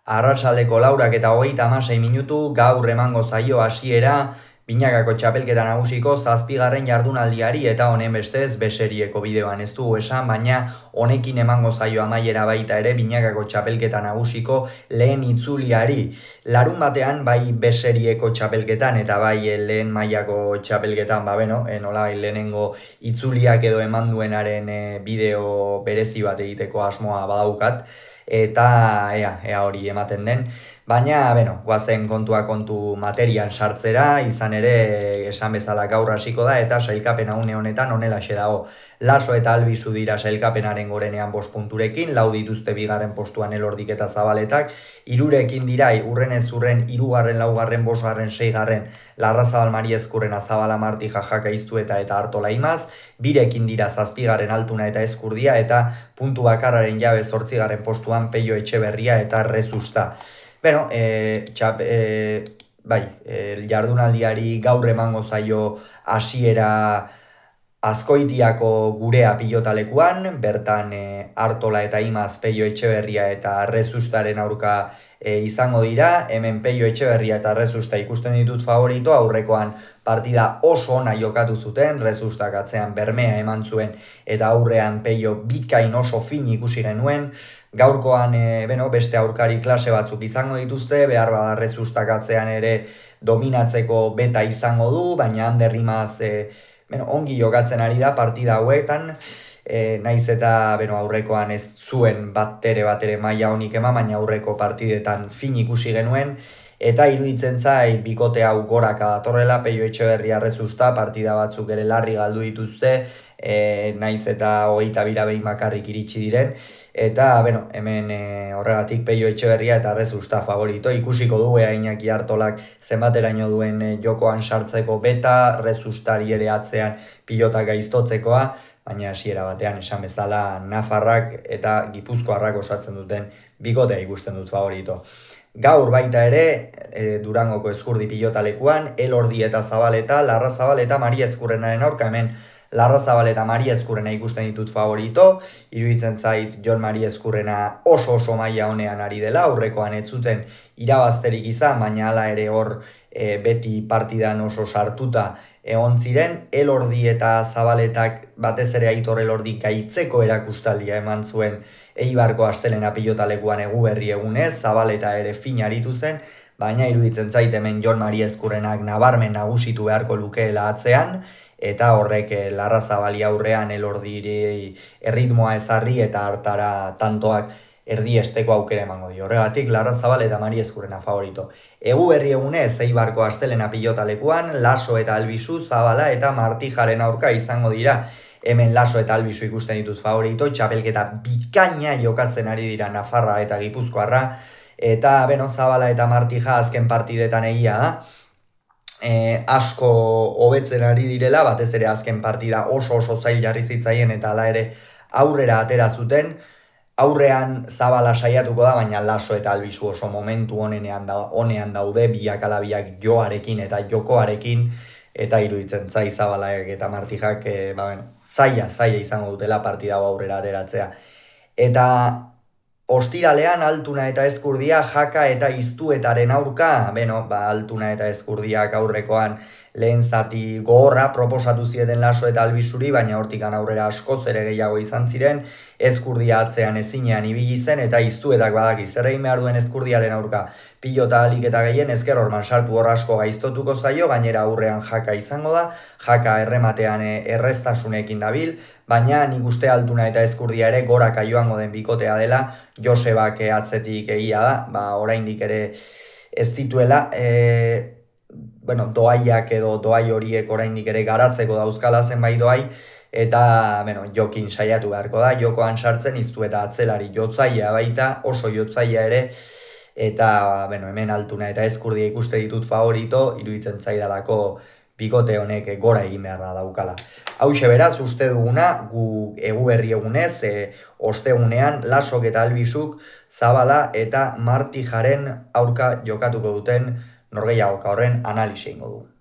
Arratsaldeko 4:36 gaur emango zaio hasiera binakako txapelketa nagusiko 7. jardunaldiari eta honen bestez beserieko bideoan ez dugu esan, baina honekin emango zaio amaiera baita ere binakako txapelketa nagusiko lehen itzuliari. Larunbatean bai beserieko txapelketan eta bai lehen mailako txapelketan, nola lehenengo itzuliak edo eman duenaren bideo berezi bat egiteko asmoa badaukat. Eta ea hori ematen den, baina, goazen kontua kontu materian sartzera, izan ere esan bezala gaur hasiko da, eta sailkapena une honetan honelaxe dago. Laso eta Albizu dira sailkapenaren gorenean 5 punturekin, 4 dituzte bigarren postuan Elordik eta Zabaletak, 3rekin dira urrenez urren 3., 4., 5., 6. Larrazabal Mariezkurrena, Zabala Martija, Jaka Iztueta eta Artola Imaz, 2rekin dira 7. Altuna eta Ezkurdia, eta puntu bakarraren jabe 8. postuan Peio Etxeberria eta Rezusta. Jardunaldiari gaur emango zaio hasiera Azkoitiako Gurea pilotalekuan, bertan Artola eta Imaz, Peio Etxeberria eta Rezustaren aurka izango dira. Hemen Peio Etxeberria eta Rezusta ikusten ditut favorito, aurrekoan partida oso ona jokatu zuten, Rezustak atzean bermea eman zuen eta aurrean Peio bikain oso fin ikusi genuen. Gaurkoan beste aurkari klase batzuk izango dituzte, behar bada Rezustak atzean ere dominatzeko beta izango du, baina Ander Imaz ongi jokatzen ari da partida hauetan, naiz eta aurrekoan ez zuen batere maila honik eman, baina aurreko partidetan fin ikusi genuen, eta iruditzen zait bikote hau goraka datorrela, Peio Etxeberria Rezusta partida batzuk ere larri galdu dituzte, naiz eta 22 behin bakarrik iritsi diren, eta hemen horregatik Peio Etxeberria eta Rezusta favorito. Ikusiko du Iñaki Artolak zenbateraino duen jokoan sartzeko beta, Rezustari ere atzean pilota gaiztotzekoa, baina hasiera batean esan bezala Nafarrak eta Gipuzkoarrak osatzen duten bikotea ikusten dut favorito. Gaur baita ere Durangoko Ezkurdi pilotalekuan Elordi eta Zabaleta, Larrazabal eta Mariezkurrenaren aurka. Hemen Larrazabal eta Mariezkurrena ikusten ditut favorito, iruditzen zait Jon Mariezkurrena oso maila honean ari dela, aurrekoan ez zuten irabazterik izan, baina hala ere hor beti partidan oso sartuta egon ziren. Elordi eta Zabaletak batez ere Aitor Elordi gaitzeko erakustaldia eman zuen Eibarko astelena pilotalekuan Eguberri egunez, Zabaleta ere fin aritu zen, baina iruditzen zait hemen Jon Mariezkurrenak nabarmen nagusitu beharko lukeela atzean, eta horrek Larrazabali aurrean Elordiri erritmoa ezarri eta hartara tantoak erdiesteko aukera emango dio. Horregatik Larrazabal eta Mariezkurrena favorito. Eguberri egunez Eibarko astelena pilotalekuan, Laso eta Albizu, Zabala eta Martijaren aurka izango dira. Hemen Laso eta Albizu ikusten ditut favorito, txapelketa bikaina jokatzen ari dira Nafarra eta Gipuzkoarra, eta Zabala eta Martija azken partidetan egia da, asko hobetzen ari direla, batez ere azken partida oso zail jarri zitzaien eta hala ere aurrera atera zuten. Aurrean Zabala saiatuko da, baina Laso eta Albizu oso momentu honean daude, biak ala biak joarekin eta jokoarekin, eta iruditzen zai Zabalak eta Martijak zaila izango dutela partida aurrera ateratzea. Eta ostiralean Altuna eta Ezkurdia, Jaka eta Iztuetaren aurka, Altuna eta Ezkurdiak aurrekoan lehen zati gogorra proposatu zieten Laso eta Albizuri, baina hortikan aurrera askoz ere gehiago izan ziren, Ezkurdia atzean ezinean ibili zen, eta Iztuetak badaki zer egin behar duen Ezkurdiaren aurka pilota alik eta gehien ezker horman sartu hor asko gaiztotuko zaio, gainera aurrean Jaka izango da, Jaka errematean erreztasunekin dabil, baina nik uste Altuna eta Ezkurdia ere goraka joango den bikotea dela, Josebak atzetik egia da, oraindik ere ez dituela, doaiak edo doai horiek oraindik ere garatzeko dauzkala zenbait doai, eta jokin saiatu beharko da, jokoan sartzen Iztueta atzelari jotzailea baita, oso jotzailea ere, eta hemen Altuna eta Ezkurdia ikuste ditut favorito, iruditzen zaidalako bikote honek gora egin beharra daukala. Hauxe beraz, uste duguna, gu Eguberri egunez, ostegunean Lasok eta Albizuk, Zabala eta Martijaren aurka jokatuko duten norgehiagoka horren analisi egingo du.